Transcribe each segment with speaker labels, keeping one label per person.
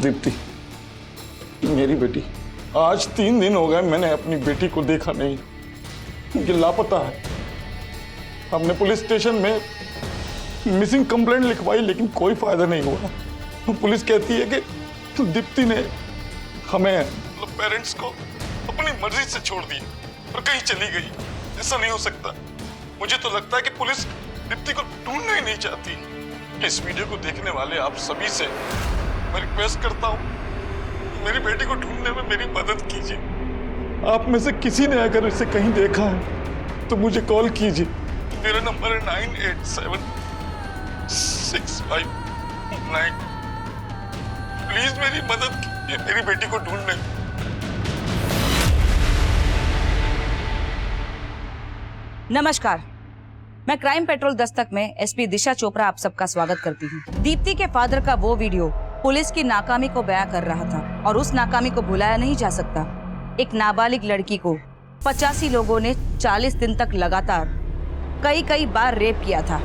Speaker 1: दीप्ति, मेरी बेटी, आज 3 दिन हो गए मैंने अपनी बेटी को देखा नहीं। ये लापता है। हमने पुलिस स्टेशन में मिसिंग कंप्लेंट लिखवाई लेकिन कोई फायदा नहीं हुआ। पुलिस कहती है कि दीप्ति ने हमें पेरेंट्स को अपनी मर्जी से छोड़ दिया और कहीं चली गई। ऐसा नहीं हो सकता। मुझे तो लगता है कि पुलिस दीप्ति को ढूंढना ही नहीं चाहती। इस वीडियो को देखने वाले आप सभी से मैं रिक्वेस्ट करता हूँ, मेरी बेटी को ढूंढने में मेरी मदद कीजिए। आप में से किसी ने अगर इसे कहीं देखा है तो मुझे कॉल कीजिए। मेरा नंबर है 987659। प्लीज मेरी मदद कीजिए मेरी बेटी को ढूंढने में।
Speaker 2: नमस्कार, मैं क्राइम पेट्रोल दस्तक में एसपी दिशा चोपड़ा आप सबका स्वागत करती हूँ। दीप्ति के फादर का वो वीडियो पुलिस की नाकामी को बयां कर रहा था और उस नाकामी को भुलाया नहीं जा सकता। एक नाबालिग लड़की को 85 लोगों ने 40 दिन तक लगातार कई बार रेप किया था।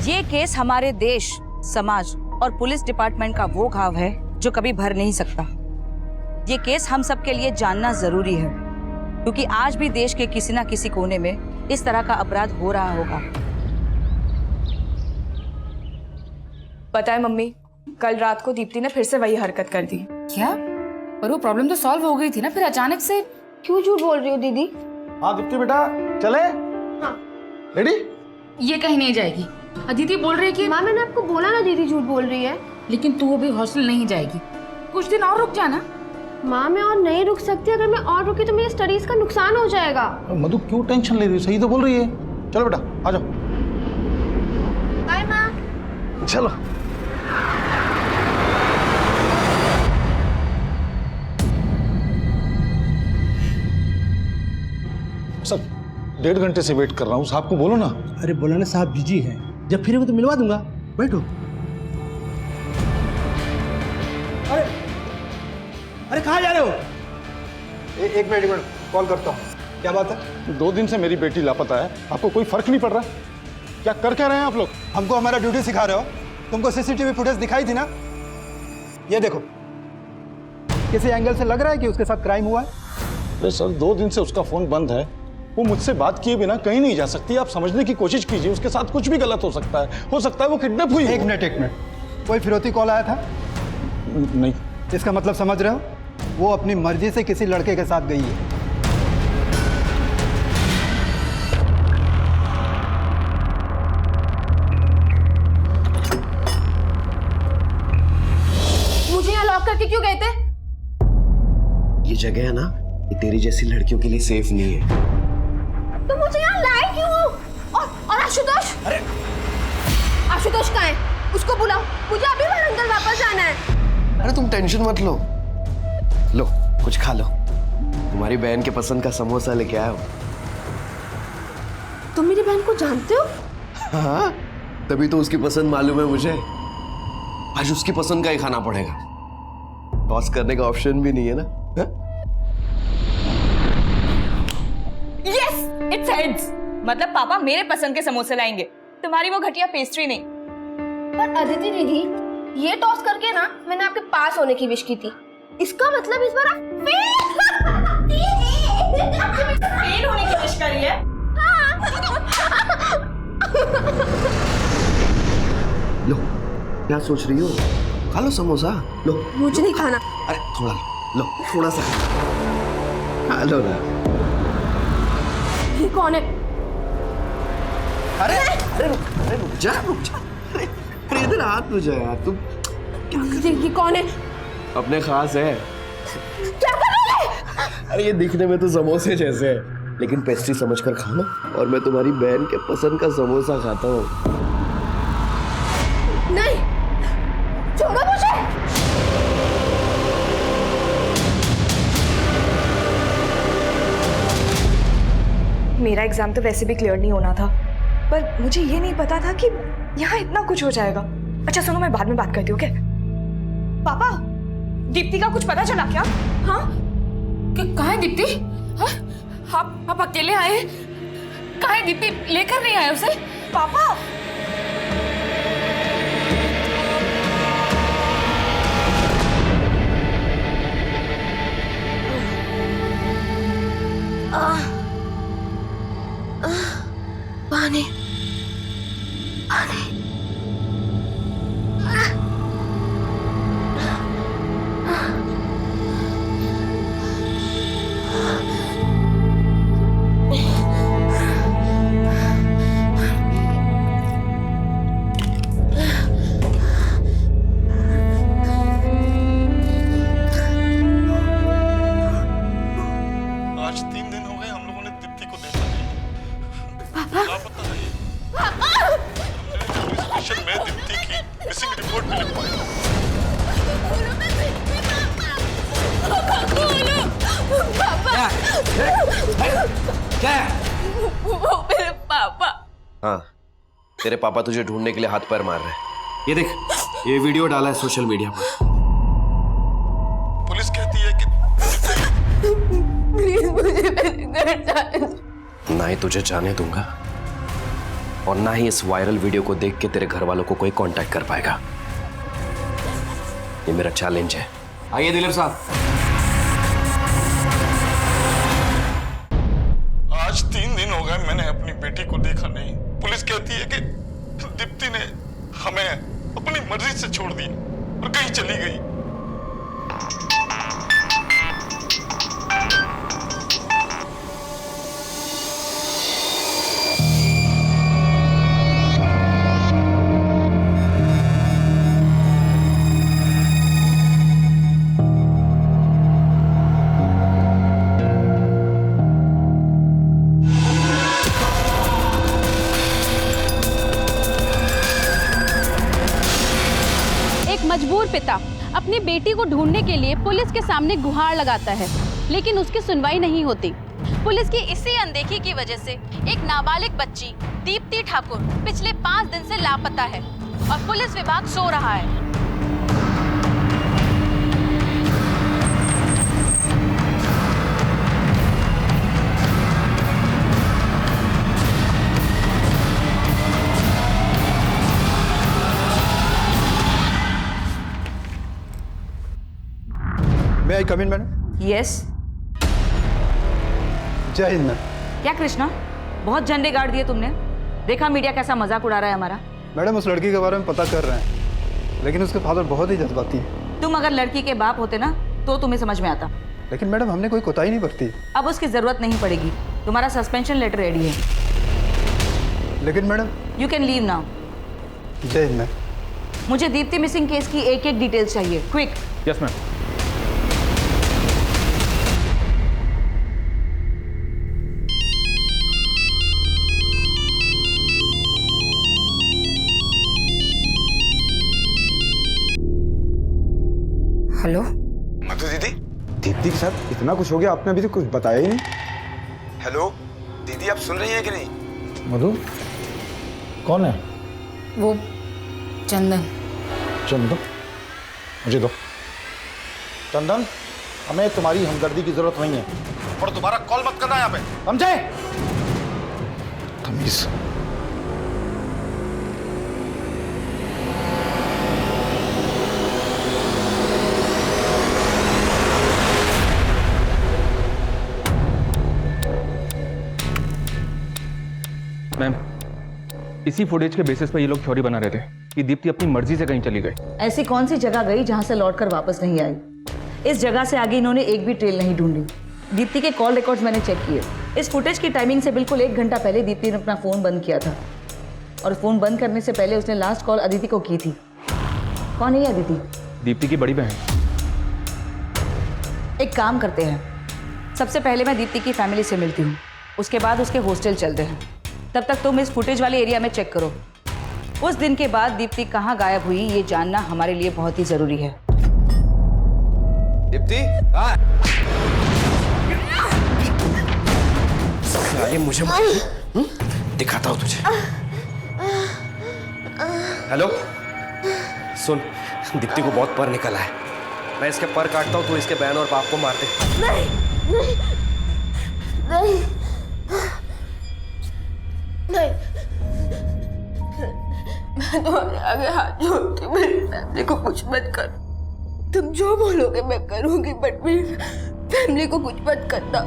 Speaker 2: ये केस हमारे देश, समाज और पुलिस डिपार्टमेंट का वो घाव है जो कभी भर नहीं सकता। ये केस हम सब के लिए जानना जरूरी है क्योंकि आज भी देश के किसी न किसी कोने में इस तरह का अपराध हो रहा होगा।
Speaker 3: पता है मम्मी, कल रात को दीप्ति ने फिर से वही हरकत कर दी।
Speaker 4: क्या? पर वो प्रॉब्लम तो सॉल्व हो गई थी ना, फिर अचानक से
Speaker 5: क्यों झूठ बोल रही हो दीदी?
Speaker 6: हाँ दीप्ति बेटा, चले?
Speaker 5: हाँ।
Speaker 6: रेडी?
Speaker 4: ये कहीं नहीं जाएगी। अदिति बोल रही है कि
Speaker 5: माँ मैंने आपको बोला ना दीदी झूठ बोल रही है।
Speaker 4: लेकिन तू अभी हॉस्टल नहीं जाएगी, कुछ दिन और रुक जाना।
Speaker 5: माँ मैं और नहीं रुक सकती, अगर मैं और रुकी तो मेरी स्टडीज का नुकसान हो जाएगा।
Speaker 6: मधु क्यों टेंशन ले रही हो? सही तो बोल रही है। चलो बेटा आ जाओ।
Speaker 5: बाय माँ।
Speaker 6: चलो। सर 1.5 घंटे से वेट कर रहा हूँ, साहब को बोलो ना।
Speaker 7: अरे बोला ना साहब बिजी है, जब फिर तो मिलवा दूंगा, बैठो। अरे कहाँ जा रहे हो?
Speaker 6: एक मिनट कॉल करता हूँ। क्या बात है?
Speaker 1: 2 दिन से मेरी बेटी लापता है, आपको कोई फर्क नहीं पड़ रहा? क्या कर क्या रहे हैं आप लोग?
Speaker 6: हमको हमारा ड्यूटी सिखा रहे हो? तुमको सीसीटीवी फुटेज दिखाई थी ना? ये देखो, किसी एंगल से लग रहा है कि उसके साथ क्राइम हुआ है?
Speaker 1: अरे सर 2 दिन से उसका फोन बंद है, वो मुझसे बात किए बिना कहीं नहीं जा सकती। आप समझने की कोशिश कीजिए, उसके साथ कुछ भी गलत हो सकता है वो किडनैप हुई।
Speaker 6: एक मिनट, कोई फिरौती कॉल आया था?
Speaker 1: नहीं।
Speaker 6: इसका मतलब समझ रहे हो? वो अपनी मर्जी से किसी लड़के के साथ गई है।
Speaker 5: मुझे यहाँ लॉक करके क्यों गए थे?
Speaker 8: ये जगह है ना, ये तेरी जैसी लड़कियों के लिए सेफ नहीं है।
Speaker 5: तो मुझे यहाँ लाए क्यों? और आशुतोष? अरे आशुतोष कहाँ है? उसको बुलाओ, मुझे अभी अंदर वापस जाना है।
Speaker 8: अरे तुम टेंशन मत लो, लो कुछ खा लो। तुम्हारी बहन के पसंद का समोसा लेके आया हो।
Speaker 5: तुम मेरी बहन को जानते हो?
Speaker 8: हाँ, तभी तो उसकी पसंद मालूम है मुझे। आज उसकी पसंद का ही खाना पड़ेगा। टॉस करने का ऑप्शन भी नहीं है ना।
Speaker 3: Yes, it's heads. मतलब पापा मेरे पसंद के समोसे लाएंगे, तुम्हारी वो घटिया पेस्ट्री नहीं।
Speaker 5: पर अदिति दीदी, ये टॉस करके ना मैंने आपके पास होने की विश की थी। इसका मतलब इस बार आप
Speaker 3: फेल होने की विश करी है?
Speaker 8: लो, क्या सोच रही हो? खा लो समोसा, लो।
Speaker 5: मुझे नहीं खाना।
Speaker 8: अरे थोड़ा लो, थोड़ा सा खा लो ना।
Speaker 5: ये कौन है?
Speaker 8: अरे रुक जा। अरे इधर हाथ लो जा यार, तुम
Speaker 5: ये कौन है?
Speaker 8: अपने खास है।
Speaker 5: क्या कर रहे हैं?
Speaker 8: अरे ये दिखने में तो समोसे जैसे है, लेकिन पेस्ट्री समझकर खाना। और मैं तुम्हारी बहन के पसंद का समोसा खाता हूँ।
Speaker 5: नहीं, छोड़ो मुझे।
Speaker 3: मेरा एग्जाम तो वैसे भी क्लियर नहीं होना था, पर मुझे ये नहीं पता था कि यहाँ इतना कुछ हो जाएगा। अच्छा सुनो, मैं बाद में बात करती हूँ। क्या पापा, दीप्ति का कुछ पता चला क्या?
Speaker 4: हाँ, कहाँ है दीप्ति? हाँ? आप अकेले आए? कहाँ है दीप्ति? लेकर नहीं आए उसे?
Speaker 3: पापा
Speaker 1: आज 3 दिन हो गए हम लोगों ने दीप्ति को देखा नहीं। लापता है ये। हमने पुलिस स्टेशन में दीप्ति की मिसिंग रिपोर्ट भी लिखवाई।
Speaker 8: क्या है?
Speaker 4: वो मेरे पापा।
Speaker 8: हाँ, तेरे पापा तुझे ढूंढने के लिए हाथ पैर मार रहे हैं। ये देख, ये वीडियो डाला है सोशल मीडिया पर।
Speaker 1: पुलिस कहती है कि
Speaker 4: प्लीज मुझे मेरे घर जाने दो।
Speaker 8: ना ही तुझे जाने दूंगा और ना ही इस वायरल वीडियो को देख के तेरे घर वालों को कोई कांटेक्ट कर पाएगा। ये मेरा चैलेंज है। आइए दिलीप साहब।
Speaker 1: आज 3 दिन हो गए मैंने अपनी बेटी को देखा नहीं। पुलिस कहती है कि दीप्ति ने हमें अपनी मर्जी से छोड़ दिया और कहीं चली गई।
Speaker 5: मजबूर पिता अपनी बेटी को ढूंढने के लिए पुलिस के सामने गुहार लगाता है, लेकिन उसकी सुनवाई नहीं होती। पुलिस की इसी अनदेखी की वजह से एक नाबालिग बच्ची दीप्ति ठाकुर पिछले 5 दिन से लापता है और पुलिस विभाग सो रहा है।
Speaker 6: मे आई कम इन मैडम?
Speaker 2: यस।
Speaker 6: जय हिंद मैम।
Speaker 2: क्या कृष्णा, बहुत झंडे गाड़ दिए तुमने। देखा मीडिया कैसा मजाक उड़ा रहा है हमारा।
Speaker 6: मैडम उस लड़की के बारे में पता कर रहे हैं, लेकिन उसके फादर बहुत ही जज्बाती हैं।
Speaker 2: तुम अगर लड़की के बाप होते ना तो तुम्हें समझ में आता।
Speaker 6: लेकिन मैडम हमने कोई कोताही नहीं बरती।
Speaker 2: अब उसकी जरूरत नहीं पड़ेगी। तुम्हारा सस्पेंशन लेटर रेडी है।
Speaker 6: लेकिन madam
Speaker 2: you can leave now.
Speaker 6: जय हिंद मैम।
Speaker 2: मुझे दीप्ति मिसिंग केस की एक एक डिटेल्स चाहिए, क्विक।
Speaker 1: Yes ma'am.
Speaker 3: हेलो
Speaker 9: मधु दीदी,
Speaker 6: दीप्ति के साथ इतना कुछ हो गया, आपने अभी तो कुछ बताया ही नहीं।
Speaker 9: हेलो दीदी, आप सुन रही हैं कि नहीं?
Speaker 7: मधु कौन है?
Speaker 4: वो चंदन।
Speaker 7: चंदन, मुझे दो। चंदन, हमें तुम्हारी हमदर्दी की जरूरत नहीं है और दोबारा कॉल मत करना यहाँ पे, समझे? तमीज।
Speaker 10: मैम, इसी फुटेज के बेसिस पर ये लोग थ्योरी बना रहे थे कि दीप्ति अपनी मर्जी से कहीं चली गई।
Speaker 2: ऐसी कौन सी जगह गई जहां से लौटकर वापस नहीं आई? इस जगह से आगे इन्होंने एक भी ट्रेल नहीं ढूंढी। दीप्ति के कॉल रिकॉर्ड्स मैंने चेक किए। इस फुटेज की टाइमिंग से बिल्कुल 1 घंटा पहले दीप्ति ने अपना फोन बंद किया था और फोन बंद करने से पहले उसने लास्ट कॉल अदिति को की थी। कौन है ये अदिति?
Speaker 10: दीप्ति की बड़ी बहन।
Speaker 2: एक काम करते हैं, सबसे पहले मैं दीप्ति की फैमिली से मिलती हूँ, उसके बाद उसके हॉस्टल चलते हैं। तब तक तुम इस फुटेज वाले एरिया में चेक करो। उस दिन के बाद दीप्ति कहाँ गायब हुई ये जानना हमारे लिए बहुत ही जरूरी है।
Speaker 8: दीप्ति, ये मुझे दिखाता हूँ तुझे। हेलो, सुन, दीप्ति को बहुत पर निकला है। मैं इसके पर काटता हूँ, तू इसके बहन और बाप को मार दे।
Speaker 5: नहीं नहीं नहीं, मैं तुम्हारे आगे हाथ जोड़ती हूँ, मेरी फैमिली को कुछ मत कर। तुम जो बोलोगे मैं करूँगी, बट मेरी फैमिली को कुछ मत करना।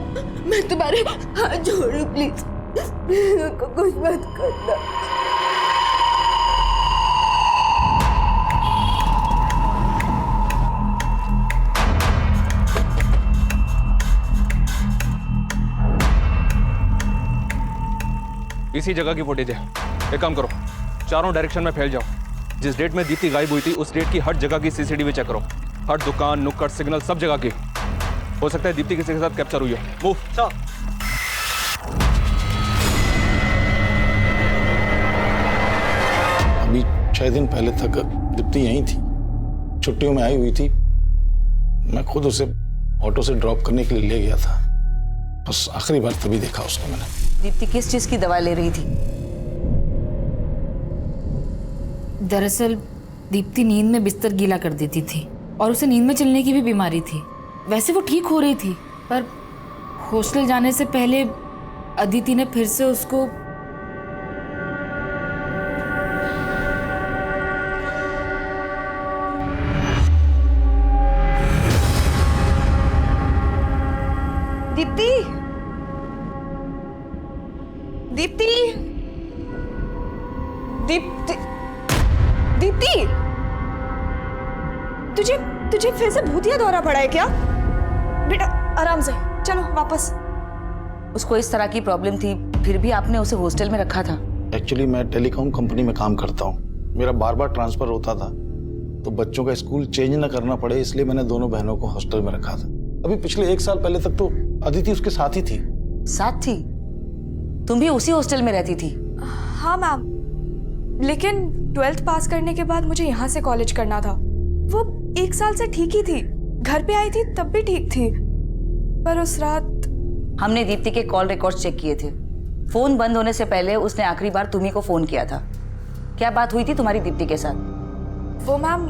Speaker 5: मैं तुम्हारे हाथ जोड़ रही हूँ, प्लीज प्लीज उनको कुछ मत करना।
Speaker 10: इसी जगह की फुटेज है। एक काम करो, चारों डायरेक्शन में फैल जाओ। जिस डेट में दीप्ति गायब हुई थी उस डेट की हर जगह की सीसीटीवी चेक करो। हर दुकान, नुक्कड़, सिग्नल, सब जगह की। हो सकता है दीप्ति किसी के साथ कैप्चर हुई हो। मूव।
Speaker 7: अभी 6 दिन पहले तक दीप्ति यहीं थी, छुट्टियों में आई हुई थी। मैं खुद उसे ऑटो से ड्रॉप करने के लिए ले गया था। बस आखिरी बार तभी देखा उसको मैंने।
Speaker 2: दीप्ति किस चीज की दवा ले रही थी?
Speaker 4: दरअसल दीप्ति नींद में बिस्तर गीला कर देती थी और उसे नींद में चलने की भी बीमारी थी। वैसे वो ठीक हो रही थी, पर हॉस्टल जाने से पहले अदिति ने फिर से उसको
Speaker 3: दीप्ति, दीप्ति, दीप्ति, दीप्ति, तुझे फिर से भूतिया दौरा पड़ा है क्या? बेटा आराम से चलो वापस।
Speaker 2: उसको इस तरह की प्रॉब्लम थी, फिर भी आपने उसे हॉस्टल में रखा था?
Speaker 7: एक्चुअली मैं टेलीकॉम कंपनी में काम करता हूँ। मेरा बार बार ट्रांसफर होता था, तो बच्चों का स्कूल चेंज ना करना पड़े इसलिए मैंने दोनों बहनों को हॉस्टल में रखा था। अभी पिछले 1 साल पहले तक तो अदिति उसके साथ ही थी।
Speaker 2: साथ थी? तुम भी उसी हॉस्टल में रहती थी?
Speaker 3: हाँ मैम, लेकिन 12th पास करने के बाद मुझे यहाँ से कॉलेज करना था। वो 1 साल से ठीक ही थी, घर पे आई थी तब भी ठीक थी, पर उस रात
Speaker 2: हमने दीप्ति के कॉल रिकॉर्ड चेक किए थे। फोन बंद होने से पहले उसने आखिरी बार तुम्ही को फोन किया था। क्या बात हुई थी तुम्हारी दीप्ति के साथ?
Speaker 3: वो मैम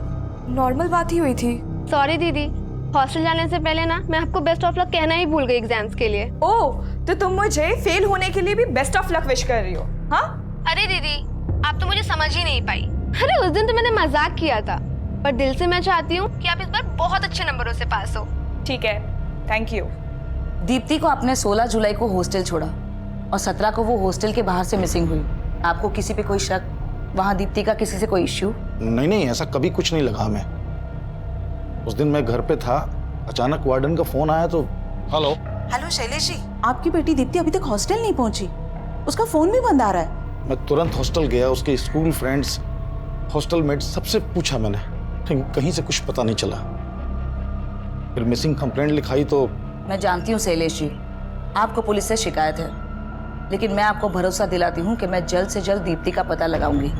Speaker 3: नॉर्मल बात ही हुई थी।
Speaker 11: सॉरी दीदी, हॉस्टल जाने से पहले ना मैं आपको बेस्ट ऑफ लक कहना ही भूल गई एग्जाम्स के लिए।
Speaker 3: ओह, तो तुम मुझे फेल होने के लिए भी बेस्ट ऑफ लक विश कर रही हो? हाँ?
Speaker 11: अरे दीदी, आप तो मुझे समझ ही नहीं पाई। अरे उस दिन तो मैंने मजाक किया था, पर दिल से मैं चाहती हूँ कि आप इस बार बहुत अच्छे नंबरों से पास हो।
Speaker 3: ठीक है, थैंक यू।
Speaker 2: दीप्ति को आपने 16 जुलाई को हॉस्टल छोड़ा और 17 को वो हॉस्टल के बाहर से मिसिंग हुई। आपको किसी पे कोई शक, वहाँ दीप्ति का किसी से कोई इश्यू?
Speaker 7: नहीं, ऐसा कभी कुछ नहीं लगा हमें। उस दिन मैं घर पे था, अचानक वार्डन का फोन आया तो
Speaker 2: हेलो शैलेश जी, आपकी बेटी दीप्ति अभी तक हॉस्टल नहीं पहुंची, उसका फोन भी बंद आ रहा है।
Speaker 7: मैं तुरंत हॉस्टल गया, उसके स्कूल फ्रेंड्स, हॉस्टल मेट्स सबसे पूछा मैंने, लेकिन कहीं से कुछ पता नहीं चला। फिर मिसिंग कंप्लेंट लिखाई तो
Speaker 2: मैं जानती हूँ शैलेश जी, आपको पुलिस से शिकायत है, लेकिन मैं आपको भरोसा दिलाती हूँ कि मैं जल्द से जल्द दीप्ति का पता लगाऊंगी।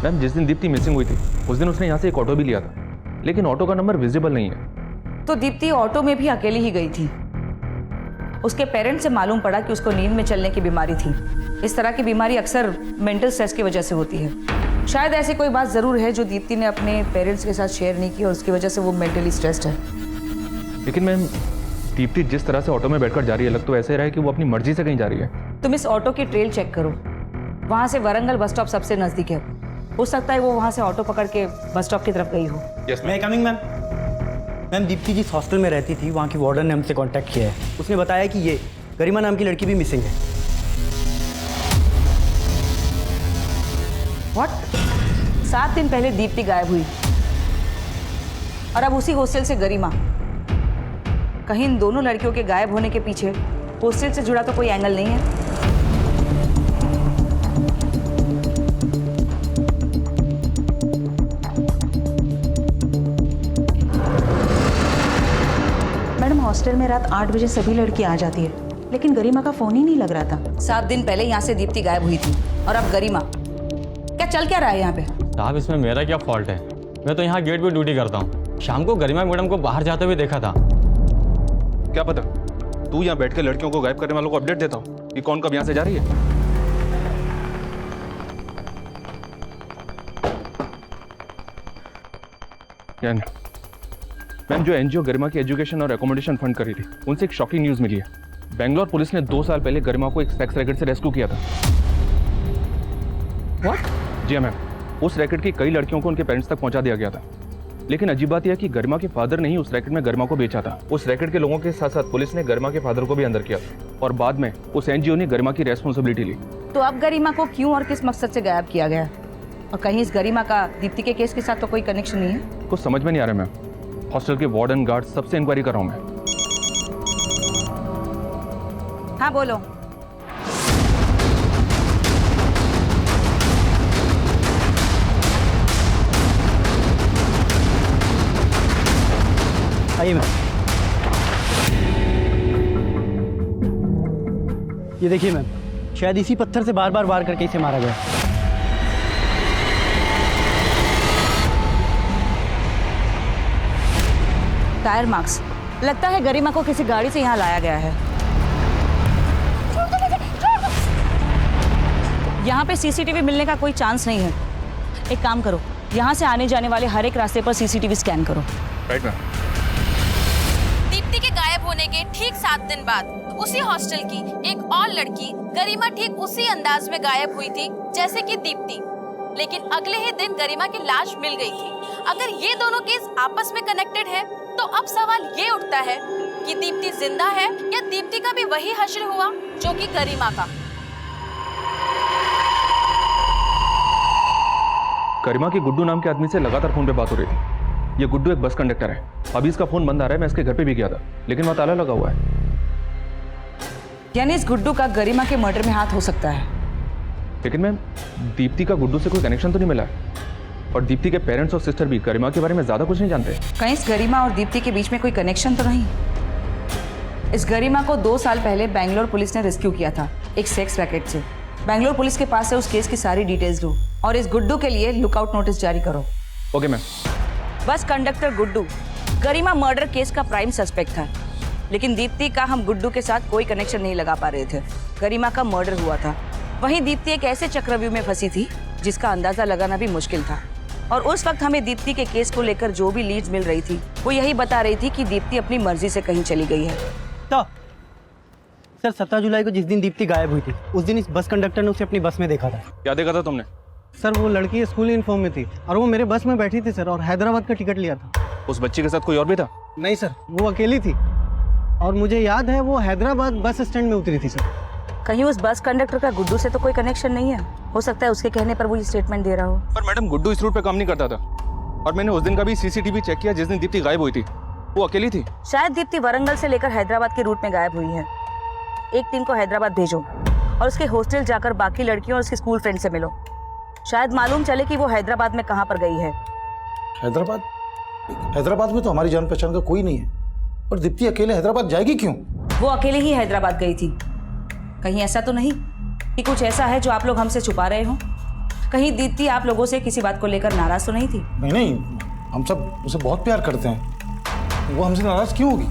Speaker 10: मैम, जिस दिन दीप्ति मिसिंग हुई थी उस दिन उसने यहाँ से एक ऑटो भी लिया था, लेकिन ऑटो का नंबर विजिबल नहीं है।
Speaker 2: तो दीप्ति ऑटो में भी अकेली ही गई थी। उसके पेरेंट्स से मालूम पड़ा कि उसको नींद में चलने की बीमारी थी। इस तरह की बीमारी अक्सर मेंटल स्ट्रेस की वजह से होती है। शायद ऐसी कोई बात जरूर है जो दीप्ति ने अपने पेरेंट्स के साथ शेयर नहीं की और उसकी वजह से वो मेंटली स्ट्रेस्ड है।
Speaker 10: लेकिन मैम, दीप्ति जिस तरह से ऑटो में बैठकर जा रही है, लग तो ऐसे रहा है कि वो अपनी मर्जी से कहीं जा रही है।
Speaker 2: तुम इस ऑटो की ट्रेल चेक करो, वहाँ से वरंगल बस स्टॉप सबसे नजदीक है। हो सकता है वो वहाँ से ऑटो पकड़ के बस स्टॉप की तरफ गई हो।
Speaker 12: मैं कमिंग मैम। मैम, दीप्ति जिस हॉस्टल में रहती थी वहाँ की वार्डन ने हमसे कांटेक्ट किया है। उसने बताया कि ये गरिमा नाम की लड़की भी मिसिंग है।
Speaker 2: व्हाट? 7 दिन पहले दीप्ति गायब हुई और अब उसी हॉस्टल से गरिमा। कहीं इन दोनों लड़कियों के गायब होने के पीछे हॉस्टल से जुड़ा तो कोई एंगल नहीं है? मैडम, हॉस्टल में रात 8 बजे सभी लड़की आ जाती है।
Speaker 13: लेकिन गरिमा का फोन ही नहीं लग रहा था।
Speaker 2: 7 दिन पहले यहाँ से दीप्ति गायब हुई थी और अब गरिमा। क्या चल क्या रहा है यहाँ पे?
Speaker 14: साहब इसमें मेरा क्या फॉल्ट है? मैं तो यहाँ गेट पे ड्यूटी करता हूँ। शाम को गरिमा मैडम को बाहर जाते हुए देखा था।
Speaker 10: क्या पता तू यहाँ बैठ के लड़कियों को गायब करने वालों को अपडेट देता हूँ कि कौन कब यहाँ से जा रही है। मैम, जो एनजीओ गरिमा की एजुकेशन और एकोमोडेशन फंड करी थी, उनसे एक शॉकिंग न्यूज मिली है। बेंगलोर पुलिस ने 2 साल पहले गरिमा को एक सेक्स रैकेट से रेस्क्यू किया था।
Speaker 2: What?
Speaker 10: जी मैम, उस रैकेट की कई लड़कियों को उनके पेरेंट्स तक पहुंचा दिया गया था। लेकिन अजीब बात यह है कि गरिमा के फादर ने ही उस रैकेट में गरिमा को बेचा था। उस रैकेट के लोगों के साथ साथ पुलिस ने गरिमा के फादर को भी अंदर किया था और बाद में उस एनजीओ ने गरिमा की रेस्पॉन्सिबिलिटी ली।
Speaker 2: तो अब गरिमा को क्यों और किस मकसद से गायब किया गया? और कहीं इस गरिमा का दीप्ति के केस के साथ तो कोई कनेक्शन नहीं है?
Speaker 10: कुछ समझ में नहीं आ रहा मैम। हॉस्टल के वार्डन, गार्ड सबसे इंक्वायरी कर रहा हूँ मैं।
Speaker 2: हाँ बोलो।
Speaker 12: आइए मैम। ये देखिए मैम, शायद इसी पत्थर से बार बार वार करके इसे मारा गया।
Speaker 2: Tyre marks. लगता है गरिमा को किसी गाड़ी से यहाँ लाया गया है। यहाँ पे सीसीटीवी मिलने का कोई चांस नहीं है। एक काम करो, यहाँ से आने जाने वाले हर एक रास्ते पर सीसीटीवी स्कैन करो।
Speaker 10: Right ma'am.
Speaker 5: दीप्ति के गायब होने के ठीक 7 दिन बाद उसी हॉस्टल की एक और लड़की गरिमा ठीक उसी अंदाज में गायब हुई थी जैसे कि दीप्ति। लेकिन अगले ही दिन गरिमा की लाश मिल गई थी। अगर ये दोनों केस आपस में कनेक्टेड है तो अब सवाल ये उठता है कि दीप्ति जिंदा है या दीप्ति का भी वही हश्र हुआ जो कि गरिमा का।
Speaker 10: गरिमा के गुड्डू नाम के आदमी से लगातार फोन पे बात हो रही थी। ये गुड्डू एक बस कंडक्टर है। अभी इसका फोन बंद आ रहा है। मैं इसके घर पे भी गया था लेकिन वहाँ ताला लगा हुआ है।
Speaker 2: यानी इस गुड्डू का गरिमा के मर्डर में हाथ हो सकता है।
Speaker 10: लेकिन मैम, दीप्ति का गुड्डू से कोई कनेक्शन तो नहीं मिला है और दीप्ति के पेरेंट्स और सिस्टर भी गरिमा के बारे में ज्यादा कुछ नहीं जानते।
Speaker 2: कहीं इस गरिमा और दीप्ति के बीच में कोई कनेक्शन तो नहीं? इस गरिमा को 2 साल पहले बैंगलोर पुलिस ने रेस्क्यू किया था एक सेक्स रैकेट से। बैंगलोर पुलिस के पास से उस केस की सारी डिटेल्स लो और इस गुड्डू के लिए लुकआउट नोटिस जारी करो।
Speaker 10: Okay ma'am.
Speaker 2: Bus conductor Guddu Garima murder case का प्राइम सस्पेक्ट था, लेकिन दीप्ति का हम गुड्डू के साथ कोई कनेक्शन नहीं लगा पा रहे थे। गरिमा का मर्डर हुआ था, वहीं दीप्ति एक ऐसे चक्रव्यूह में फंसी थी जिसका अंदाजा लगाना भी मुश्किल था। और उस वक्त हमें दीप्ति के केस को लेकर जो भी लीड्स मिल रही थी वो यही बता रही थी कि दीप्ति अपनी मर्जी से कहीं चली गई है।
Speaker 12: तो सर 17 जुलाई को जिस दिन दीप्ति गायब हुई थी उस दिन इस बस कंडक्टर ने उसे अपनी बस में देखा था।
Speaker 10: क्या देखा था तुमने?
Speaker 12: सर वो लड़की स्कूल यूनिफॉर्म में थी और वो मेरे बस में बैठी थी सर, और हैदराबाद का टिकट लिया था।
Speaker 10: उस बच्ची के साथ कोई और भी था?
Speaker 12: नहीं सर, वो अकेली थी और मुझे याद है वो हैदराबाद बस स्टैंड में उतरी थी सर।
Speaker 2: कहीं उस बस कंडक्टर का गुड्डू से तो कोई कनेक्शन नहीं है? हो सकता है उसके कहने पर वो ये स्टेटमेंट दे रहा हो।
Speaker 10: पर मैडम, गुड्डू इस रूट पे काम नहीं करता था और मैंने उस दिन का भी सीसीटीवी चेक किया जिस दिन दीप्ति गायब हुई थी। वो अकेली थी।
Speaker 2: शायद दीप्ति वरंगल से लेकर हैदराबाद के रूट में गायब हुई है। एक टीम को हैदराबाद भेजो और उसके हॉस्टल जाकर बाकी लड़कियों और उसके स्कूल फ्रेंड से मिलो। शायद मालूम चले कि वो हैदराबाद में कहाँ पर गई है।
Speaker 7: हैदराबाद में तो हमारी जान पहचान का कोई नहीं है, और दीप्ति अकेले हैदराबाद जाएगी क्यों?
Speaker 2: वो अकेले ही हैदराबाद गई थी। कहीं ऐसा तो नहीं कि कुछ ऐसा है जो आप लोग हमसे छुपा रहे हो? कहीं दीप्ति आप लोगों से किसी बात को लेकर नाराज तो नहीं थी?
Speaker 7: नहीं, हम सब उसे बहुत प्यार करते हैं। वो हमसे नाराज क्यों होगी?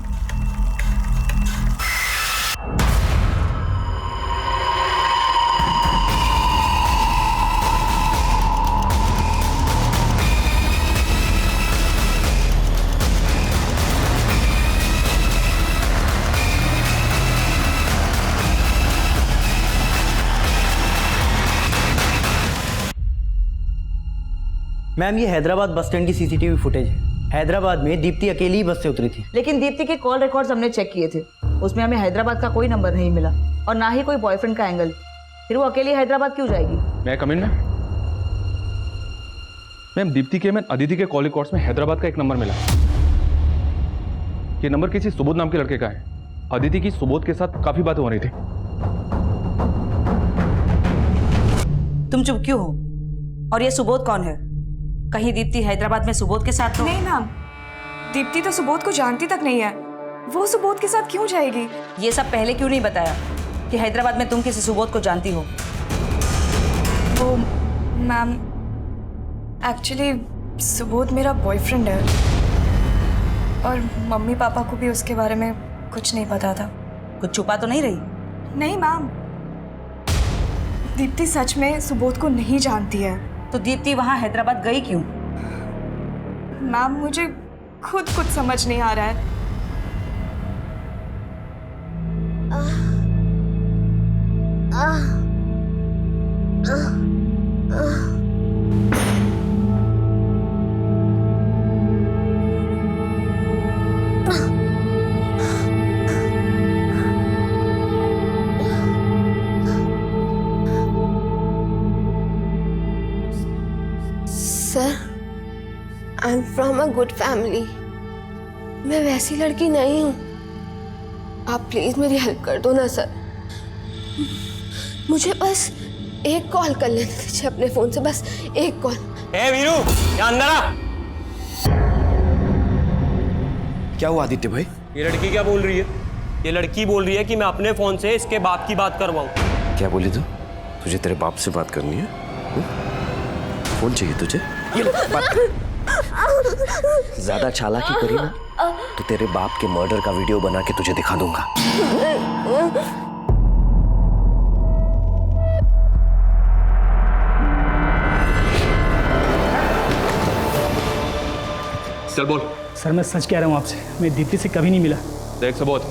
Speaker 12: मैम, ये हैदराबाद बस स्टैंड की सीसीटीवी फुटेज है। हैदराबाद में दीप्ति अकेली ही बस से उतरी थी।
Speaker 2: लेकिन दीप्ति के कॉल रिकॉर्ड्स हमने चेक किए थे, उसमें हमें हैदराबाद का कोई नंबर नहीं मिला और ना ही कोई बॉयफ्रेंड का एंगल। फिर वो अकेली हैदराबाद क्यों जाएगी?
Speaker 10: मैं कम इन मैम, दीप्ति के अदिति के कॉल रिकॉर्ड्स में हैदराबाद का एक नंबर मिला। ये नंबर किसी सुबोध नाम के लड़के का है। अदिति की सुबोध के साथ काफी बातें हो रही थी।
Speaker 2: तुम चुप क्यों हो? और ये सुबोध कौन है? कहीं दीप्ति हैदराबाद में सुबोध के साथ तो
Speaker 3: नहीं मैम, दीप्ति तो सुबोध को जानती तक नहीं है। वो सुबोध के साथ क्यों जाएगी?
Speaker 2: ये सब पहले क्यों नहीं बताया कि हैदराबाद में तुम किसी सुबोध को जानती हो?
Speaker 3: वो मैम, एक्चुअली सुबोध मेरा बॉयफ्रेंड है और मम्मी पापा को भी उसके बारे में कुछ नहीं पता था।
Speaker 2: कुछ छुपा तो नहीं रही?
Speaker 3: नहीं मैम, दीप्ति सच में सुबोध को नहीं जानती है।
Speaker 2: तो दीप्ति वहां हैदराबाद गई क्यों?
Speaker 3: मैम मुझे खुद कुछ समझ नहीं आ रहा है।
Speaker 11: Sir, I am from a good family. मैं वैसी लड़की नहीं हूँ। आप प्लीज मेरी हेल्प कर दो ना सर। मुझे बस एक कॉल कर लेने दीजिए अपने फोन से, बस एक कॉल।
Speaker 12: ए वीरू, यहाँ अंदर आ।
Speaker 8: क्या हुआ आदित्य भाई?
Speaker 12: ये लड़की क्या बोल रही है? ये लड़की बोल रही है कि मैं अपने फोन से इसके बाप की बात करवाऊं।
Speaker 8: क्या बोली तू? तुझे तेरे बाप से बात करनी है? फोन चाहिए तुझे? ये ले, बात कर। ज्यादा चालाकी करी ना तो तेरे बाप के मर्डर का वीडियो बना के तुझे दिखा दूंगा।
Speaker 10: चल बोल।
Speaker 12: सर मैं सच कह रहा हूँ आपसे, मैं दीप्ति से कभी नहीं मिला।
Speaker 10: देख सुबोध,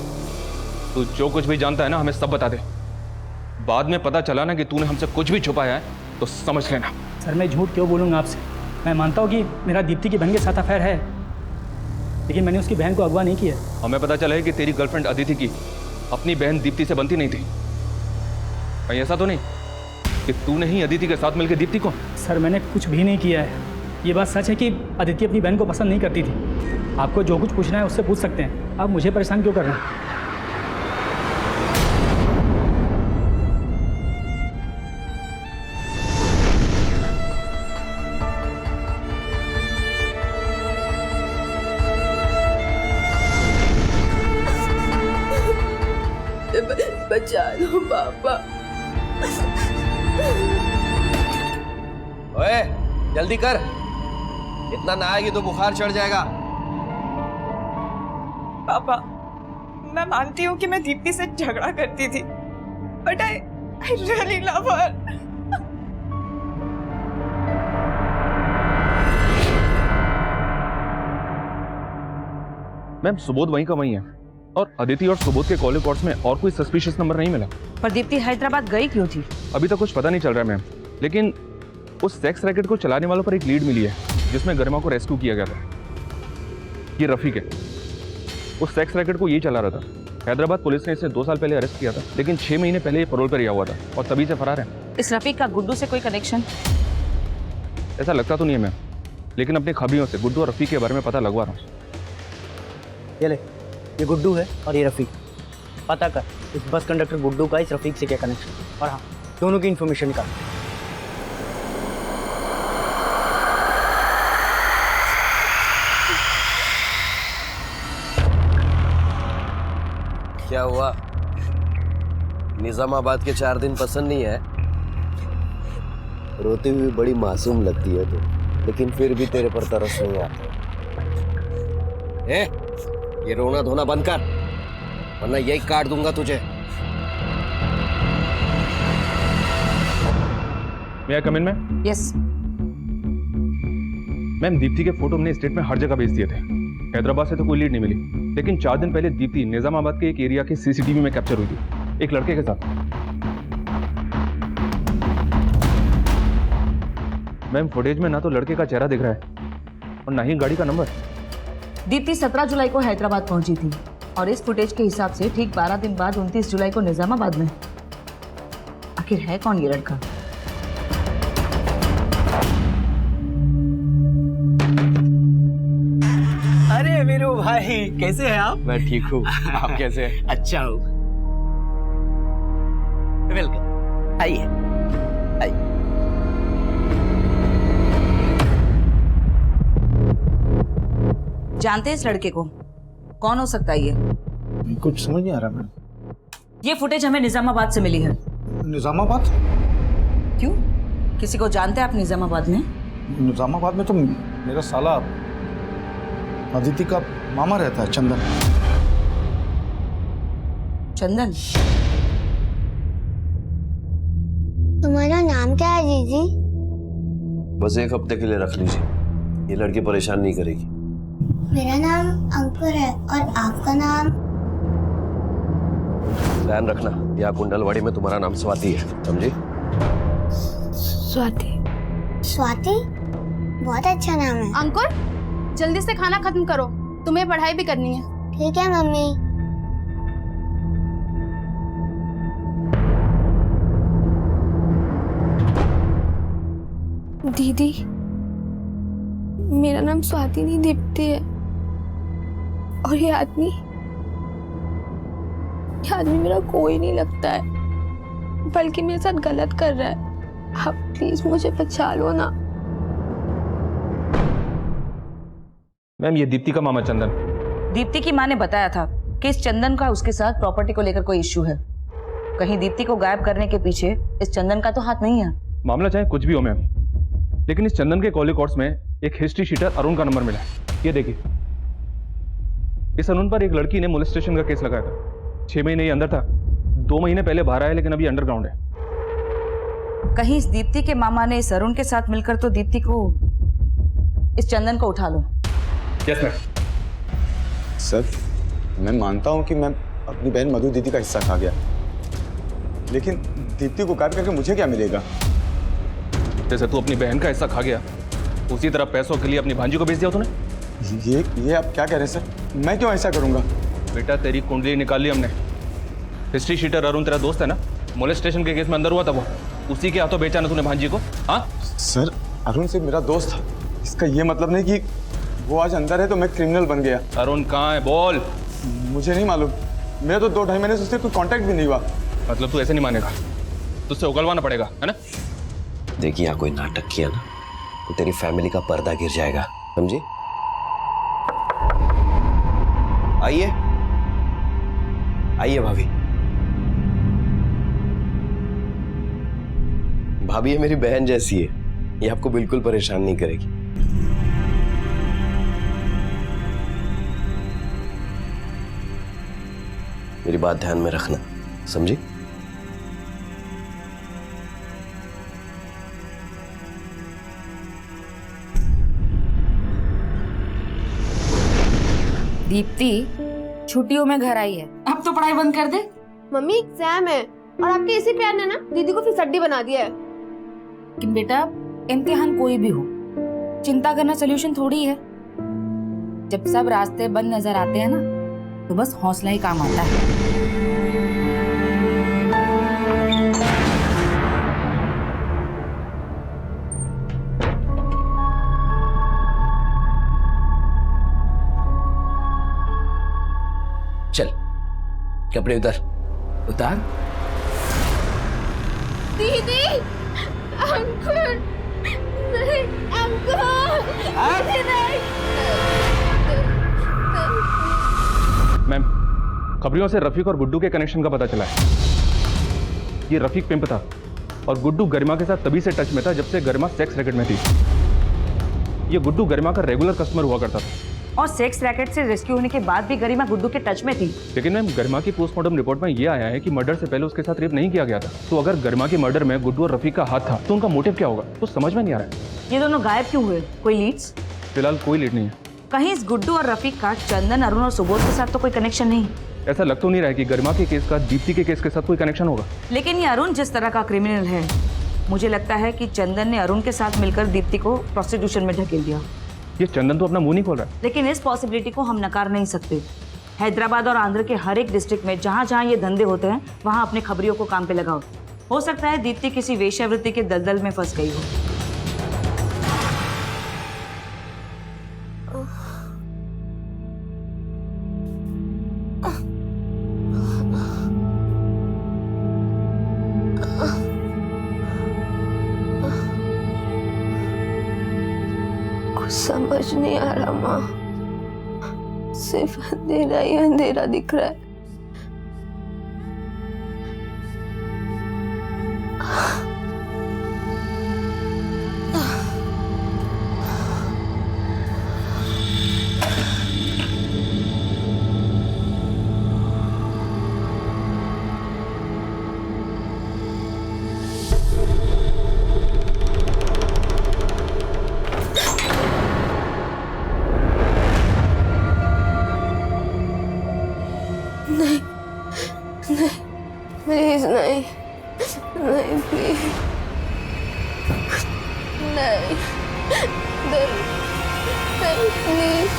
Speaker 10: तू जो कुछ भी जानता है ना हमें सब बता दे। बाद में पता चला ना कि तूने हमसे कुछ भी छुपाया है तो समझ लेना।
Speaker 12: सर मैं झूठ क्यों बोलूँगा आपसे? मैं मानता हूँ कि मेरा दीप्ति की बहन के साथ अफेयर है, लेकिन मैंने उसकी बहन को अगवा नहीं किया।
Speaker 10: हमें पता चला है कि तेरी गर्लफ्रेंड अदिति की अपनी बहन दीप्ति से बनती नहीं थी। कहीं ऐसा तो नहीं कि तूने ही अदिति के साथ मिलकर दीप्ति को?
Speaker 12: सर मैंने कुछ भी नहीं किया है। ये बात सच है कि अदिति अपनी बहन को पसंद नहीं करती थी। आपको जो कुछ पूछना है उससे पूछ सकते हैं। आप मुझे परेशान क्यों कर रहे हैं?
Speaker 11: बचा लो पापा।
Speaker 8: ओए, जल्दी कर, इतना नहाएगी तो बुखार चढ़ जाएगा।
Speaker 3: पापा, मैं मानती हूँ कि मैं दीप्ति से झगड़ा करती थी, but I really love her.
Speaker 10: Ma'am Subodh वहीं का वहीं है और अदिति और सुबोध के कॉल रिकॉर्ड्स में और कोई सस्पिशियस नंबर नहीं मिला।
Speaker 2: पर दीप्ति हैदराबाद गई क्यों थी?
Speaker 10: अभी तक कुछ पता नहीं चल रहा है मैम, लेकिन उस सेक्स रैकेट को चलाने वालों पर एक लीड मिली है जिसमें गरिमा को रेस्क्यू किया गया था। ये रफीक है, उस सेक्स रैकेट को यही चला रहा था। हैदराबाद पुलिस ने इसे 2 साल पहले अरेस्ट किया था, लेकिन 6 महीने पहले ये पैरोल पर रिहा हुआ था और तभी से फरार है।
Speaker 2: इस रफीक का गुड्डू से कोई कनेक्शन?
Speaker 10: ऐसा लगता तो नहीं है मैम, लेकिन अपनी खबरियों से गुड्डू और रफीक के बारे में पता लगवा रहा हूँ।
Speaker 12: ये ले, ये गुड्डू है और ये रफीक। पता कर इस बस कंडक्टर गुड्डू का इस रफीक से क्या कनेक्शन, और हाँ दोनों की इन्फॉर्मेशन निकाल।
Speaker 8: क्या हुआ? निजामाबाद के 4 दिन पसंद नहीं है? रोती हुई बड़ी मासूम लगती है तू, लेकिन फिर भी तेरे पर तरस नहीं आता। ये रोना धोना बंद कर, वरना यही काट दूंगा तुझे।
Speaker 10: May I come in ma'am?
Speaker 2: Yes.
Speaker 10: Ma'am Deepti के फोटो हमने स्टेट में हर जगह भेज दिए थे। हैदराबाद से तो कोई लीड नहीं मिली, लेकिन 4 दिन पहले दीप्ति निजामाबाद के एक एरिया के सीसीटीवी में कैप्चर हुई थी एक लड़के के साथ। मैम फुटेज में ना तो लड़के का चेहरा दिख रहा है और ना ही गाड़ी का नंबर।
Speaker 2: दीप्ति 17 जुलाई को हैदराबाद पहुंची थी और इस फुटेज के हिसाब से ठीक 12 दिन बाद 29 जुलाई को निजामाबाद में। आखिर है कौन ये लड़का?
Speaker 12: अरे वीरू भाई, कैसे हैं आप?
Speaker 8: मैं ठीक हूँ, आप कैसे हैं?
Speaker 12: अच्छा हूँ। वेलकम, आइए आइए।
Speaker 2: जानते हैं इस लड़के को? कौन हो सकता है ये?
Speaker 7: कुछ समझ नहीं आ रहा मैडम।
Speaker 2: ये फुटेज हमें निजामाबाद से मिली है।
Speaker 7: निजामाबाद?
Speaker 2: क्यों, किसी को जानते हैं आप निजामाबाद में?
Speaker 7: निजामाबाद में तो मेरा साला अदिति का मामा रहता है, चंदन।
Speaker 2: चंदन?
Speaker 11: तुम्हारा नाम क्या है जीजी?
Speaker 8: बस 1 हफ्ते के लिए रख लीजिए, ये लड़की परेशान नहीं करेगी।
Speaker 11: मेरा नाम अंकुर है और आपका नाम?
Speaker 8: ध्यान रखना, यहाँ कुंडलवाड़ी में तुम्हारा नाम स्वाति है, समझी?
Speaker 11: स्वाति। स्वाति? बहुत अच्छा नाम है।
Speaker 5: अंकुर, जल्दी से खाना खत्म करो, तुम्हें पढ़ाई भी करनी है।
Speaker 11: ठीक है मम्मी। दीदी, मेरा नाम स्वाति नहीं दीप्ति है। और ये आदमी मेरा कोई नहीं लगता है, बल्कि मेरे साथ गलत कर रहा है। आप प्लीज मुझे बचा लो ना।
Speaker 10: मैम, ये दीप्ति का मामा चंदन।
Speaker 2: दीप्ति की माँ ने बताया था कि इस चंदन का उसके साथ प्रॉपर्टी को लेकर कोई इश्यू है। कहीं दीप्ति को गायब करने के पीछे इस चंदन का तो हाथ नहीं है।
Speaker 10: मामला चाहे कुछ भी हो मैम, लेकिन इस चंदन के कॉल रिकॉर्ड्स में एक हिस्ट्री शीटर अरुण का नंबर मिला है। ये देखिए, इस अरुण पर एक लड़की ने मोलेस्टेशन का केस लगाया था। 6 महीने ये अंदर था, 2 महीने पहले बाहर आया, लेकिन अभी अंडरग्राउंड है।
Speaker 2: कहीं इस दीप्ति के मामा ने इस अरुण के साथ मिलकर तो दीप्ति को, इस चंदन को उठा लो।
Speaker 10: Yes ma'am.
Speaker 9: सर, मैं मानता हूँ कि मैं अपनी बहन मधु दीदी का हिस्सा खा गया, लेकिन दीप्ति को गायब करके मुझे क्या मिलेगा?
Speaker 10: जैसे तू अपनी बहन का हिस्सा खा गया, उसी तरह पैसों के लिए अपनी भांजी को बेच दिया तूने।
Speaker 9: ये आप क्या कह रहे हैं सर? मैं क्यों ऐसा करूंगा?
Speaker 10: बेटा, तेरी कुंडली निकाल ली हमने। हिस्ट्री शीटर अरुण तेरा दोस्त है ना, मोलेस्टेशन के केस में अंदर हुआ था वो, उसी के हाथों बेचा ना तूने भांजी को? हाँ
Speaker 9: सर, अरुण से मेरा दोस्त था, इसका ये मतलब नहीं कि वो आज अंदर है तो मैं क्रिमिनल बन गया।
Speaker 10: अरुण कहाँ है, बोल।
Speaker 9: मुझे नहीं मालूम, मेरा तो 2-2.5 महीने से उससे कोई कांटेक्ट भी नहीं हुआ।
Speaker 10: मतलब तू ऐसे नहीं मानेगा, तुझसे उगलवाना पड़ेगा, है ना?
Speaker 8: देखिए, यहाँ कोई नाटक किया ना तो तेरी फैमिली का पर्दा गिर जाएगा, समझी? आइए आइए भाभी। भाभी ये मेरी बहन जैसी है, ये आपको बिल्कुल परेशान नहीं करेगी। मेरी बात ध्यान में रखना, समझी?
Speaker 4: दीप्ति छुट्टियों में घर आई है, अब तो पढ़ाई बंद कर दे।
Speaker 11: मम्मी, एग्जाम है और आपके इसी प्यार ने ना दीदी को फिर सड्डी बना दिया है।
Speaker 4: कि बेटा, इम्तिहान कोई भी हो, चिंता करना सोल्यूशन थोड़ी है। जब सब रास्ते बंद नजर आते हैं ना, तो बस हौसला ही काम आता है।
Speaker 8: चल, कपड़े उतार।
Speaker 11: दीदी, अंकुर, नहीं, अंकुर, नहीं।
Speaker 10: मैम, खबरियों से रफीक और गुड्डू के कनेक्शन का पता चला है। ये रफीक पिंप था और गुड्डू गरिमा के साथ तभी से टच में था जब से गरिमा सेक्स रैकेट में थी। ये गुड्डू गरिमा का रेगुलर कस्टमर हुआ करता था।
Speaker 2: और सेक्स रैकेट से रेस्क्यू होने के बाद भी गरिमा गुड्डू के टच में थी।
Speaker 10: लेकिन मैम, गरिमा की पोस्टमार्टम रिपोर्ट में ये आया है कि मर्डर से पहले उसके साथ रेप नहीं किया गया था। तो अगर गरिमा के मर्डर में गुड्डू और रफीक का हाथ था तो उनका मोटिव क्या होगा, तो समझ में नहीं आ रहा है।
Speaker 2: ये दोनों गायब क्यों हुए? कोई लीड्स?
Speaker 10: फिलहाल कोई लीड नहीं है।
Speaker 2: कहीं इस गुड्डू और रफीक का चंदन, अरुण और सुबोध के साथ तो कोई कनेक्शन नहीं?
Speaker 10: ऐसा लग तो नहीं रहा है कि गरिमा के केस का दीप्ति के केस के साथ कोई कनेक्शन होगा।
Speaker 2: लेकिन ये अरुण जिस तरह का क्रिमिनल है, मुझे लगता है कि चंदन ने अरुण के साथ मिलकर दीप्ति को प्रोस्टिट्यूशन में ढकेल दिया।
Speaker 10: ये चंदन तो अपना मुंह नहीं खोल रहा है।
Speaker 2: लेकिन इस पॉसिबिलिटी को हम नकार नहीं सकते। हैदराबाद और आंध्र के हर एक डिस्ट्रिक्ट में जहाँ जहाँ ये धंधे होते हैं, वहाँ अपने खबरियों को काम पे लगाओ। हो सकता है दीप्ति किसी वेश्यावृत्ति के दलदल में फंस गई हो।
Speaker 11: कुछ समझ नहीं आ रहा माँ, सिर्फ अंधेरा ही अंधेरा दिख रहा है। नहीं प्लीज।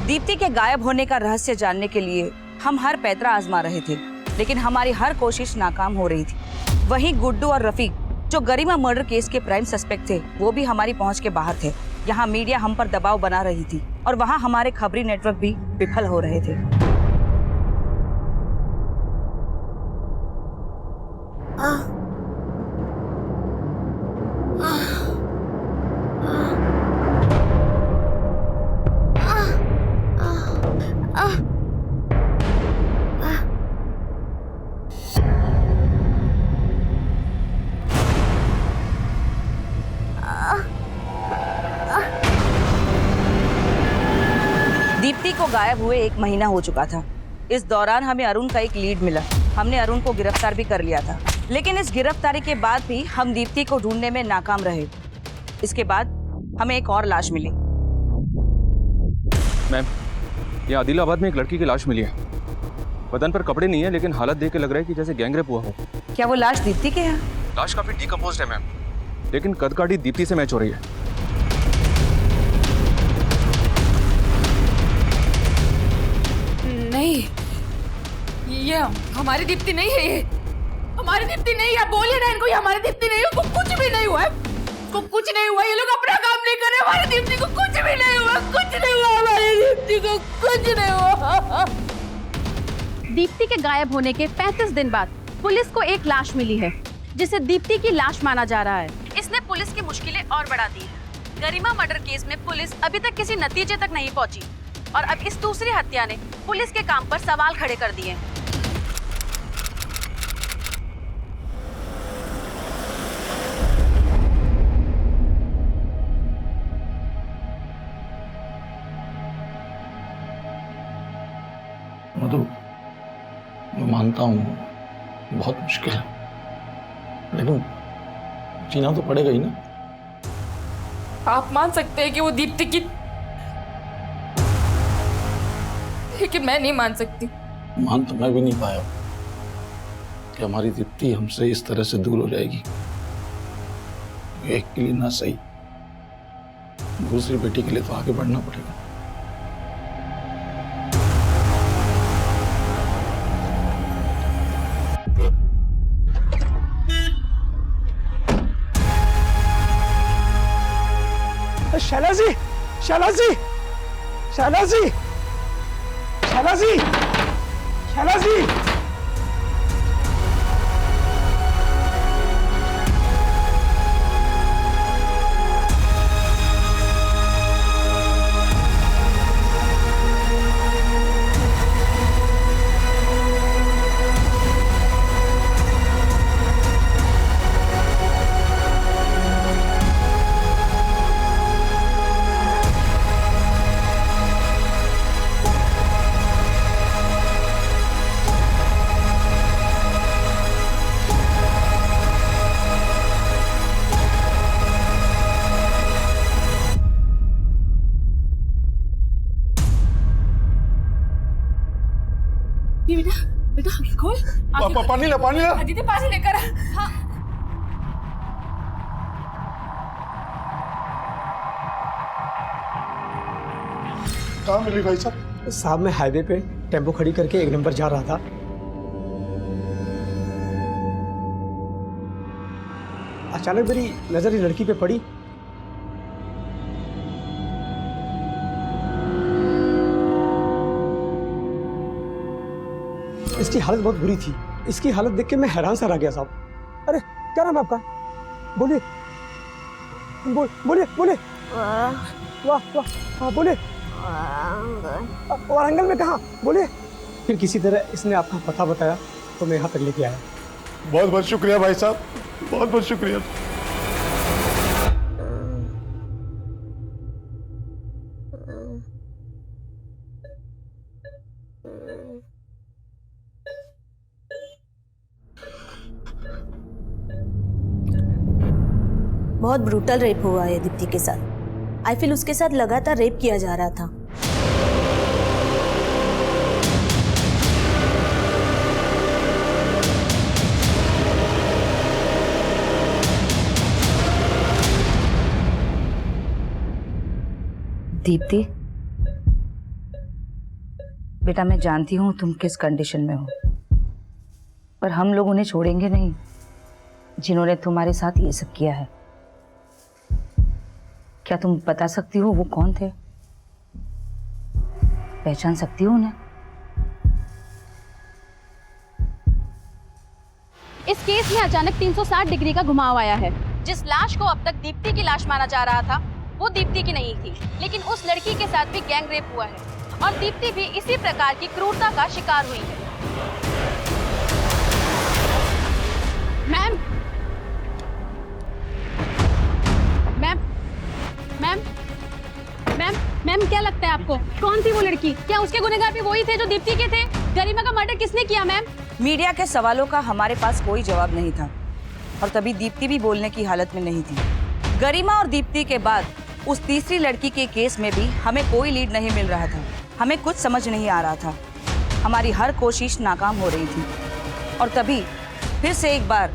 Speaker 2: दीप्ति के गायब होने का रहस्य जानने के लिए हम हर पैतरा आजमा रहे थे, लेकिन हमारी हर कोशिश नाकाम हो रही थी। वहीं गुड्डू और रफीक, जो गरिमा मर्डर केस के प्राइम सस्पेक्ट थे, वो भी हमारी पहुंच के बाहर थे। यहाँ मीडिया हम पर दबाव बना रही थी और वहाँ हमारे खबरी नेटवर्क भी विफल हो रहे थे। दीप्ति को गायब हुए 1 महीना हो चुका था। इस दौरान हमें अरुण का एक लीड मिला। हमने अरुण को गिरफ्तार भी कर लिया था, लेकिन इस गिरफ्तारी के बाद भी हम दीप्ति को ढूंढने में नाकाम रहे। इसके बाद हमें एक और लाश मिली।
Speaker 10: मैम, ये आदिलाबाद में एक लड़की की लाश मिली है। बदन पर कपड़े नहीं है, लेकिन हालत देख के लग रहा है कि जैसे गैंगरेप हुआ हो।
Speaker 2: क्या वो लाश दीप्ति के है?
Speaker 10: लाश काफी डिकम्पोज्ड है मैम, लेकिन कदकाठी दीप्ति से मैच हो रही है।
Speaker 4: नहीं, ये हमारी दीप्ति नहीं है। ये हमारी दीप्ति नहीं है। बोलिए ना इनको, ये हमारी दीप्ति नहीं है। उसको कुछ भी नहीं हुआ है। उसको कुछ नहीं हुआ। ये लोग अपना काम नहीं कर रहे। हमारी दीप्ति को कुछ भी नहीं हुआ। कुछ नहीं हुआ। हमारी दीप्ति को कुछ नहीं हुआ।
Speaker 5: दीप्ति के गायब होने के 35 दिन बाद पुलिस को एक लाश मिली है, जिसे दीप्ति की लाश माना जा रहा है। इसने पुलिस की मुश्किलें और बढ़ा दी है। गरिमा मर्डर केस में पुलिस अभी तक किसी नतीजे तक नहीं पहुंची और अब इस दूसरी हत्या ने पुलिस के काम पर सवाल खड़े कर दिए।
Speaker 7: मधु, मैं मानता हूँ बहुत मुश्किल है, लेकिन जीना तो पड़ेगा ही ना।
Speaker 4: आप मान सकते हैं कि वो दीप्ति की, लेकिन मैं नहीं मान सकती।
Speaker 7: मान तो मैं भी नहीं पाया कि हमारी दीप्ति हमसे इस तरह से दूर हो जाएगी। एक के लिए ना सही, दूसरी बेटी के लिए तो आगे बढ़ना पड़ेगा।
Speaker 6: शैला जी, शैला जी, शैला जी, शैला जी, शैला जी।
Speaker 4: बेटा खोल।
Speaker 1: पानी ला, पानी ला।
Speaker 4: दीदी पानी लेकर। हाँ।
Speaker 1: कहाँ मिली भाई साहब?
Speaker 6: साहब मैं हाईवे पे टेम्पो खड़ी करके 1 नंबर जा रहा था। अचानक मेरी नजर इस लड़की पे पड़ी। इसकी हालत बहुत बुरी थी। इसकी हालत देख के मैं हैरान सा रह गया साहब। अरे क्या नाम है आपका? बोलिए बोलिए बोलिए। वाह वाह, हाँ बोलिए। वारंगल में कहाँ? बोलिए। फिर किसी तरह इसने आपका पता बताया तो मैं यहाँ तक लेके आया।
Speaker 1: बहुत बहुत शुक्रिया भाई साहब, बहुत बहुत शुक्रिया।
Speaker 15: बहुत ब्रूटल रेप हुआ है दीप्ति के साथ। आई फील उसके साथ लगातार रेप किया जा रहा था।
Speaker 2: दीप्ति, बेटा मैं जानती हूँ तुम किस कंडीशन में हो, पर हम लोग उन्हें छोड़ेंगे नहीं जिन्होंने तुम्हारे साथ ये सब किया है। क्या तुम बता सकती हो वो कौन थे? पहचान सकती हो उन्हें?
Speaker 5: इस केस में अचानक 360 डिग्री का घुमाव आया है। जिस लाश को अब तक दीप्ति की लाश माना जा रहा था वो दीप्ति की नहीं थी, लेकिन उस लड़की के साथ भी गैंग रेप हुआ है और दीप्ति भी इसी प्रकार की क्रूरता का शिकार हुई है। Ma'am ma'am ma'am ma'am ma'am क्या लगता है आपको कौन थी वो लड़की? क्या उसके गुनहगार भी वही थे जो दीप्ति के थे? गरिमा का मर्डर किसने किया मैम?
Speaker 2: मीडिया के सवालों का हमारे पास कोई जवाब नहीं था और तभी दीप्ति भी बोलने की हालत में नहीं थी। गरिमा और दीप्ति के बाद उस तीसरी लड़की के केस में भी हमें कोई लीड नहीं मिल रहा था। हमें कुछ समझ नहीं आ रहा था। हमारी हर कोशिश नाकाम हो रही थी और तभी फिर से एक बार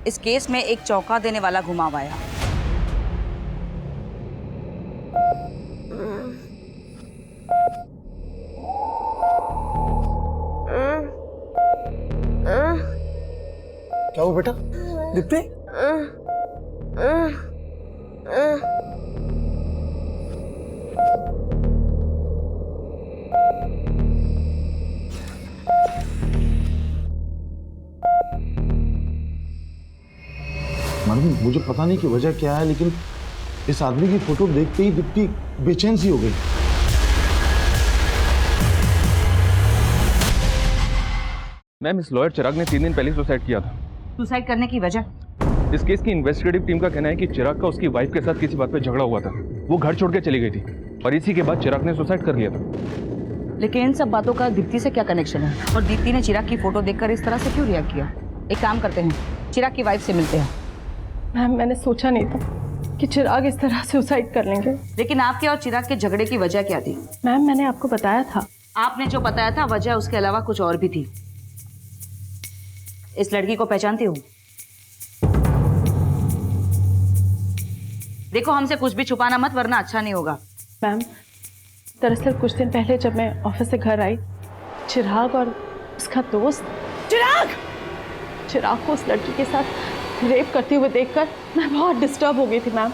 Speaker 2: इस केस में एक चौंका देने वाला घुमाव आया।
Speaker 7: क्या हुआ बेटा? दीप्ति? मैडम मुझे पता नहीं कि वजह क्या है, लेकिन इस आदमी की फोटो देखते ही दीप्ति बेचैन सी हो गई।
Speaker 10: मैम इस लॉयर चिराग ने 3 दिन पहले सुसाइड किया था।
Speaker 2: सुसाइड करने की वजह?
Speaker 10: इस केस की इन्वेस्टिगेटिव टीम का कहना है कि चिराग का उसकी वाइफ के साथ किसी बात पे झगड़ा हुआ था। वो घर छोड़ के चली गई थी और इसी के बाद चिराग ने सुसाइड कर लिया था।
Speaker 2: लेकिन इन सब बातों का दीप्ति से क्या कनेक्शन है? और दीप्ति ने चिराग की फोटो देखकर इस तरह से क्यों रिएक्ट किया? एक काम करते हैं, चिराग की वाइफ से मिलते हैं।
Speaker 16: मैम मैंने सोचा नहीं था कि चिराग इस तरह सुसाइड कर लेंगे।
Speaker 2: लेकिन आपके और चिराग के झगड़े की वजह क्या थी?
Speaker 16: मैम मैंने आपको बताया था।
Speaker 2: आपने जो बताया था वजह उसके अलावा कुछ और भी थी। इस लड़की को पहचानती हो? देखो हमसे कुछ भी छुपाना मत वरना अच्छा नहीं होगा।
Speaker 16: मैम दरअसल कुछ दिन पहले जब मैं ऑफिस से घर आई, चिराग और उसका दोस्त चिराग को उस लड़की के साथ रेप करते हुए देखकर मैं बहुत डिस्टर्ब हो गई थी मैम।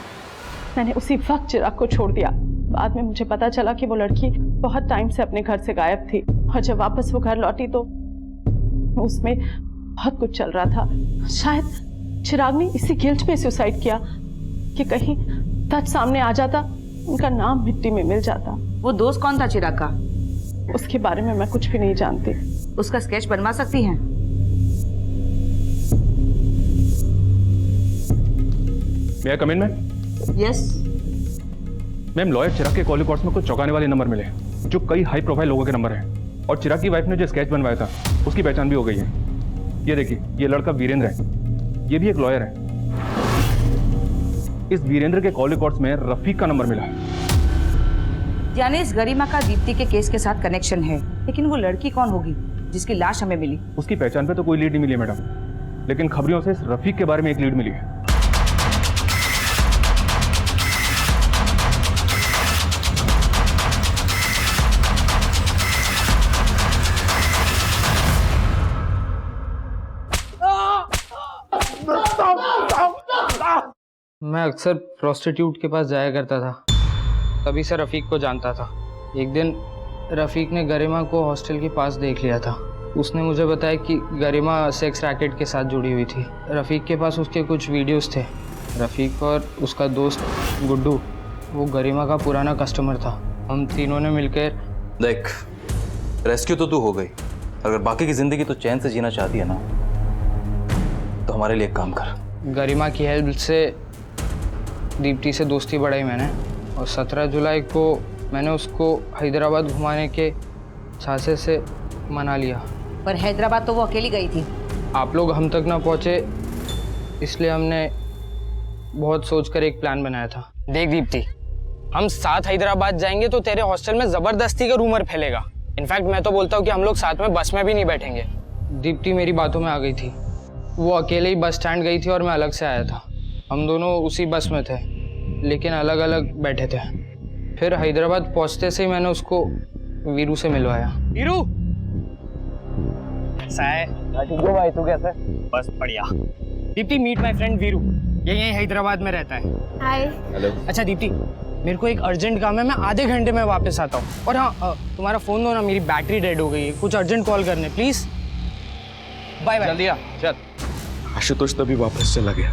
Speaker 16: मैंने उसी वक्त चिराग को छोड़ दिया। बाद में मुझे पता चला कि वो लड़की बहुत टाइम से अपने घर से गायब थी और जब वापस वो घर लौटी तो उसमें बहुत कुछ चल रहा था। शायद चिराग ने इसी गिल्ट पे सुसाइड किया कि कहीं सच सामने आ जाता, उनका नाम मिट्टी में मिल जाता।
Speaker 2: वो दोस्त कौन था चिराग का?
Speaker 16: उसके बारे में मैं कुछ भी नहीं जानती।
Speaker 2: उसका स्केच बनवा सकती हैं?
Speaker 10: May I come in, ma'am?
Speaker 2: Yes.
Speaker 10: Ma'am lawyer Chirag के कॉल रिकॉर्ड्स में कुछ चौंकाने वाले नंबर मिले जो कई हाई प्रोफाइल लोगों के नंबर हैं और चिराग की वाइफ ने जो स्केच बनवाया था उसकी पहचान भी हो गई है। ये देखिए, ये लड़का वीरेंद्र है, ये भी एक लॉयर है। इस वीरेंद्र के कॉल रिकॉर्ड्स में रफीक का नंबर मिला।
Speaker 2: यानी इस गरिमा का दीप्ति के केस के साथ कनेक्शन है, लेकिन वो लड़की कौन होगी जिसकी लाश हमें मिली?
Speaker 10: उसकी पहचान पे तो कोई लीड नहीं मिली है मैडम, लेकिन खबरों से इस रफीक के बारे में एक लीड मिली है।
Speaker 12: मैं अक्सर प्रोस्टिट्यूट के पास जाया करता था, तभी से रफ़ीक को जानता था। एक दिन रफ़ीक ने गरिमा को हॉस्टल के पास देख लिया था। उसने मुझे बताया कि गरिमा सेक्स रैकेट के साथ जुड़ी हुई थी। रफ़ीक के पास उसके कुछ वीडियोस थे। रफ़ीक और उसका दोस्त गुड्डू वो गरिमा का पुराना कस्टमर था। हम तीनों ने मिलकर
Speaker 17: देख, रेस्क्यू तो तू हो गई, अगर बाकी की ज़िंदगी तो चैन से जीना चाहती है ना तो हमारे लिए एक काम कर।
Speaker 12: गरिमा की हेल्प से दीप्ति से दोस्ती बढ़ाई मैंने और 17 जुलाई को मैंने उसको हैदराबाद घुमाने के झांसे से मना लिया।
Speaker 2: पर हैदराबाद तो वो अकेली गई थी।
Speaker 12: आप लोग हम तक ना पहुँचे इसलिए हमने बहुत सोचकर एक प्लान बनाया था। देख दीप्ति, हम साथ हैदराबाद जाएंगे तो तेरे हॉस्टल में ज़बरदस्ती का रूमर फैलेगा। इनफैक्ट मैं तो बोलता हूँ कि हम लोग साथ में बस में भी नहीं बैठेंगे। दीप्ति मेरी बातों में आ गई थी। वो अकेले ही बस स्टैंड गई थी और मैं अलग से आया था। हम दोनों उसी बस में थे लेकिन अलग अलग बैठे थे। फिर हैदराबाद पहुंचते से ही मैंने उसको वीरू से मिलवाया। वीरू कैसा है? ठीक है भाई, तू कैसा है? बस बढ़िया। Deepti, meet my friend Veeru, ये यहीं हैदराबाद में रहता है।
Speaker 11: हाय।
Speaker 12: हेलो। अच्छा दीप्ति, मेरे को एक अर्जेंट काम है, मैं आधे घंटे में वापस आता हूँ। और हाँ, तुम्हारा फ़ोन दो ना, मेरी बैटरी डेड हो गई है, कुछ अर्जेंट कॉल करने प्लीज़। Bye bye.
Speaker 8: जल्दी आ, चल। आशुतोष तभी वापस चला गया।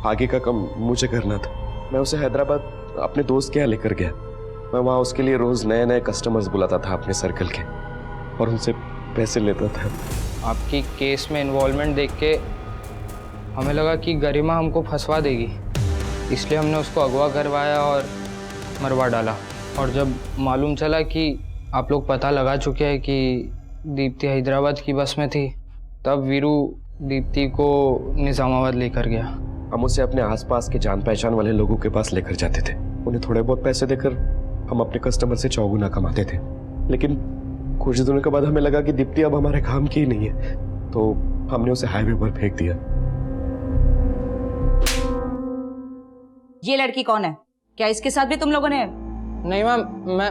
Speaker 8: आगे का काम मुझे करना था। मैं उसे हैदराबाद अपने दोस्त के यहाँ लेकर गया। मैं वहाँ उसके लिए रोज नए नए कस्टमर्स बुलाता था अपने सर्कल के, और उनसे पैसे लेता था।
Speaker 12: आपकी केस में इन्वॉल्वमेंट देख के हमें लगा कि गरिमा हमको फंसवा देगी, इसलिए हमने उसको अगवा करवाया और मरवा डाला। और जब मालूम चला कि आप लोग पता लगा चुके हैं कि दीप्ति हैदराबाद की बस में थी, तब वीरू दीप्ति को निज़ामाबाद लेकर गया।
Speaker 8: हम उसे अपने आसपास के जान पहचान वाले लोगों के पास लेकर जाते थे। उन्हें थोड़े बहुत पैसे देकर हम अपने कस्टमर से चौगुना कमाते थे। लेकिन कुछ दिनों के बाद हमें लगा कि दीप्ति अब हमारे काम की ही नहीं है, तो हमने उसे हाईवे पर फेंक दिया।
Speaker 2: ये लड़की कौन है? क्या इसके साथ भी तुम लोगों ने?
Speaker 12: नहीं मैम,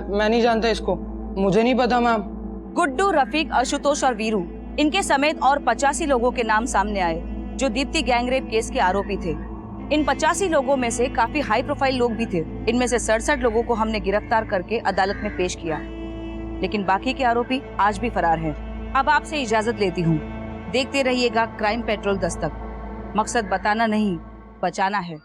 Speaker 12: मैं नहीं जानता इसको, मुझे नहीं पता मैम।
Speaker 2: गुड्डू, रफीक, आशुतोष और वीरू, इनके समेत और 85 लोगों के नाम सामने आए जो दीप्ति गैंगरेप केस के आरोपी थे। इन 85 लोगों में से काफी हाई प्रोफाइल लोग भी थे। इनमें से 67 लोगों को हमने गिरफ्तार करके अदालत में पेश किया, लेकिन बाकी के आरोपी आज भी फरार हैं। अब आपसे इजाजत लेती हूँ। देखते रहिएगा क्राइम पेट्रोल दस्तक। मकसद बताना नहीं, बचाना है।